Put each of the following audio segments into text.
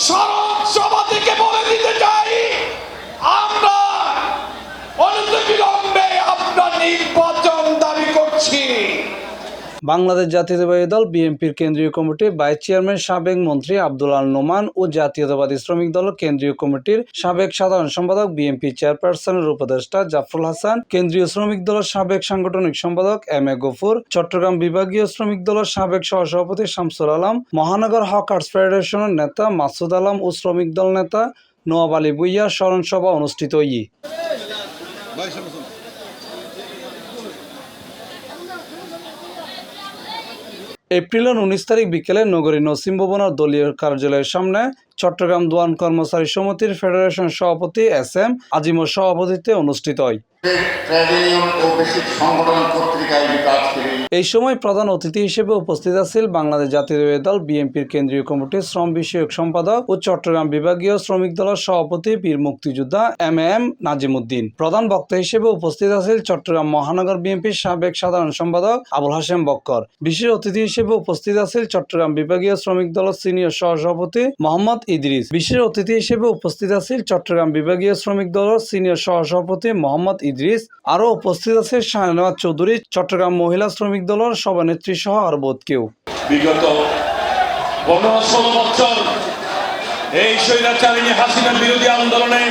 স্মরণ সভা থেকে বলে দিতে চাই, আমরা অনতিবিলম্বে আপনার নির্বাচন দাবি করছি। বাংলাদেশ জাতীয়তাবাদী দল বিএনপির কেন্দ্রীয় কমিটির ভাইস চেয়ারম্যান সাবেক মন্ত্রী আব্দুল আল নোমান ও জাতীয়তাবাদী শ্রমিক দল কেন্দ্রীয় কমিটির সাবেক সাধারণ সম্পাদক বিএনপি চেয়ারপারসনের উপদেষ্টা জাফরুল হাসান, কেন্দ্রীয় শ্রমিক দলের সাবেক সাংগঠনিক সম্পাদক এম এ গফুর, চট্টগ্রাম বিভাগীয় শ্রমিক দলের সাবেক সহসভাপতি শামসুল আলম, মহানগর হকার্স ফেডারেশনের নেতা মাসুদ আলম ও শ্রমিক দল নেতা নোয়াব আলী ভূঁইয়ার স্মরণ সভা অনুষ্ঠিত হই। এপ্রিলের 19 তারিখ বিকেলে নগরী নসিম ভবনের দলীয় কার্যালয়ের সামনে চট্টগ্রাম দোয়ান কর্মচারী সমিতির ফেডারেশন সভাপতি এস এম আজিমুর সভাপতিত্বে অনুষ্ঠিত হয়। এই সময় প্রধান অতিথি হিসেবে উপস্থিত আছেন বাংলাদেশ জাতীয়তাবাদী দল বিএনপির কেন্দ্রীয় কমিটির শ্রম বিষয়ক সম্পাদক ও চট্টগ্রাম বিভাগীয় শ্রমিক দলের সভাপতি বীর মুক্তিযোদ্ধা এম নাজিমুদ্দিন। প্রধান বক্তা হিসেবে উপস্থিত আছেন চট্টগ্রাম মহানগর বিএনপির সাবেক সাধারণ সম্পাদক আবুল হাশেম বক্কর। বিশেষ অতিথি হিসেবে উপস্থিত আছেন চট্টগ্রাম বিভাগীয় শ্রমিক দলের সিনিয়র সহসভাপতি মোহাম্মদ ইদ্রিস। বিশেষ অতিথি হিসেবে উপস্থিত আছেন চট্টগ্রাম বিভাগীয় শ্রমিক দলের সিনিয়র সহসভাপতি মোহাম্মদ ইদ্রিস। আরও উপস্থিত আছে শাহনেওয়াজ চৌধুরী, চট্টগ্রাম মহিলা শ্রমিক দলের সভানেত্রী সহ আরো বহুত কেউ। বিগত 15-16 বছর এই স্বৈরাচারিণী হাসিনা বিরোধী আন্দোলনে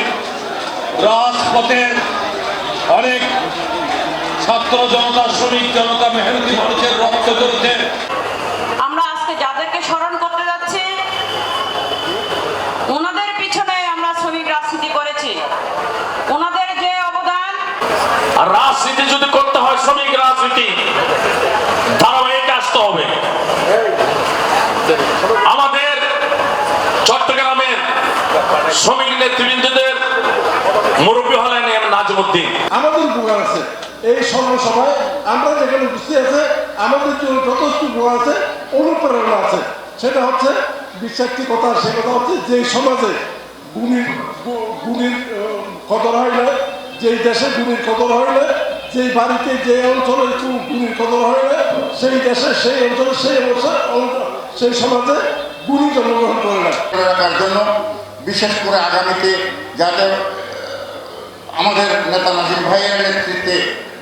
রাজপথে অনেক ছাত্র জনতা, শ্রমিক জনতা, মেহনতি মানুষের রক্ত ঝরেছে। আমরা আজকে যাদেরকে স্মরণ করতে যাচ্ছি, ওনাদের পিছনে আমরা শ্রমিক রাজনীতি করেছি। ওনাদের যে অবদান, আর রাজনীতি যদি করতে হয় শ্রমিক রাজনীতি ধারাবাহিক আসতে হবে। আমাদের চট্টগ্রামের শ্রমিক নেতৃবৃন্দদের মুরব্বী হলেন এম নাজিমুদ্দিন। আমাদের উপকার আছে এই সভায়, আমরা যেখানে উপস্থিত আছে আমাদের জন্য যথেষ্ট উপকার আছে, অনুপ্রেরণা আছে। সেটা হচ্ছে বিশ্বাসী কথা। সে কথা হচ্ছে যে সমাজে গুণীর কদর হয় না, যেই দেশে গুণীর কদর হয় না, যেই বাড়িতে যে অঞ্চলে একটু গুণীর কদর হয় না, সেই দেশে সেই অঞ্চলে সেই সমাজে গুণী জন্মগ্রহণ করে না। রাখার জন্য বিশেষ করে আগামীতে যাতে আমাদের নেতা নাজিম ভাইয়ের নেতৃত্বে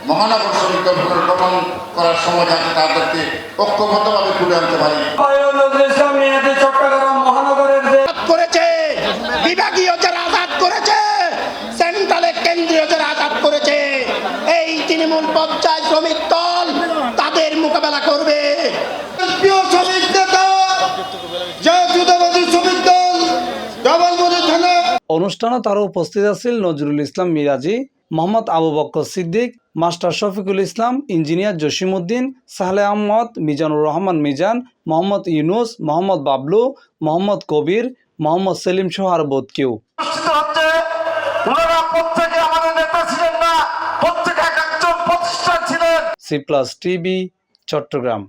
মহানগর শ্রমিক দল গঠন করার সময় যাতে তাদেরকে ঐক্যবদ্ধভাবে তুলে আনতে পারি। চট্টগ্রাম মহানগরের করেছে, বিভাগীয় যারা আজাদ করেছে, সেন্ট্রালে কেন্দ্রীয় যারা আজাদ করেছে, এই তৃণমূল পর্যায় শ্রমিক দল তাদের মোকাবেলা করবে। শ্রমিক নেতা জাতীয়তাবাদী শ্রমিক দল ডাবলমুড়ি থানা। অনুষ্ঠানে তারা উপস্থিত আছেন নজরুল ইসলাম মিরাজি, মোহাম্মদ আবু বক্কর সিদ্দিক, মাস্টার শফিকুল ইসলাম, ইঞ্জিনিয়ার জসিমউদ্দিন, সাহলে আহমদ, মিজানুর রহমান মিজান, মোহাম্মদ ইউনুস, মোহাম্মদ বাবলু, মোহাম্মদ কবির, মোহাম্মদ সেলিম সহ আরো বহুত কেউ। C+ TV Chittagong.